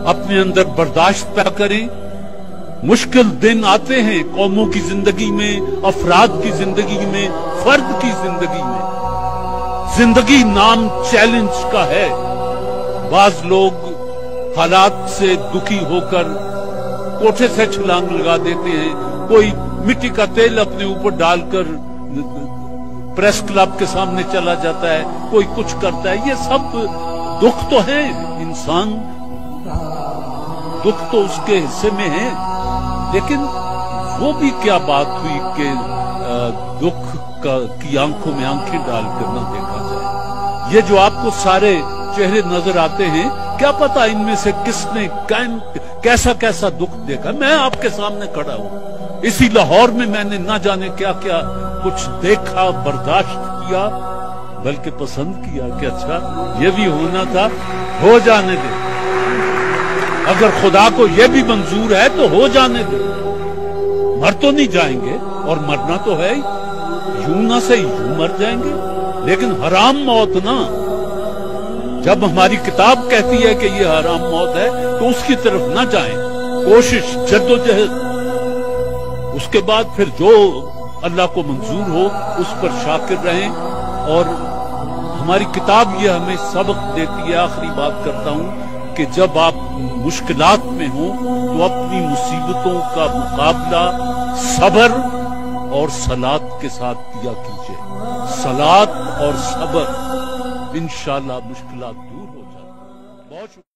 اپنے اندر برداشت پیدا کریں. مشکل دن آتے ہیں قوموں کی زندگی میں، افراد کی زندگی میں، فرد کی زندگی میں. زندگی نام چیلنج کا ہے. بعض لوگ حالات سے دکھی ہو کر کوٹھے سے چھلانگ لگا دیتے ہیں، کوئی مٹی کا تیل اپنے اوپر ڈال کر پریس کلب کے سامنے چلا جاتا ہے، کوئی کچھ کرتا ہے. یہ سب دکھ تو ہے، انسان دکھ تو اس کے حصے میں ہے، لیکن وہ بھی کیا بات ہوئی کہ دکھ کی آنکھوں میں آنکھیں ڈال کر نہ دیکھا جائے. یہ جو آپ کو سارے چہرے نظر آتے ہیں، کیا پتا ان میں سے کس نے کیسا کیسا دکھ دیکھا. میں آپ کے سامنے کھڑا ہوں، اسی لاہور میں میں نے نہ جانے کیا کیا کچھ دیکھا، برداشت کیا، بلکہ پسند کیا کہ اچھا یہ بھی ہونا تھا، ہو جانے دے. اگر خدا کو یہ بھی منظور ہے تو ہو جانے دے. مر تو نہیں جائیں گے، اور مرنا تو ہے ہی، یوں نہ سے یوں مر جائیں گے، لیکن حرام موت نہ. جب ہماری کتاب کہتی ہے کہ یہ حرام موت ہے تو اس کی طرف نہ جائیں. کوشش، جدوجہد، اس کے بعد پھر جو اللہ کو منظور ہو اس پر شاکر رہیں. اور ہماری کتاب یہ ہمیں سبق دیتی ہے. آخری بات کرتا ہوں کہ جب آپ مشکلات میں ہوں تو اپنی مصیبتوں کا مقابلہ صبر اور صلات کے ساتھ کیا کیجئے. صلات اور صبر، انشاءاللہ مشکلات دور ہو جائیں. بہت شکریہ.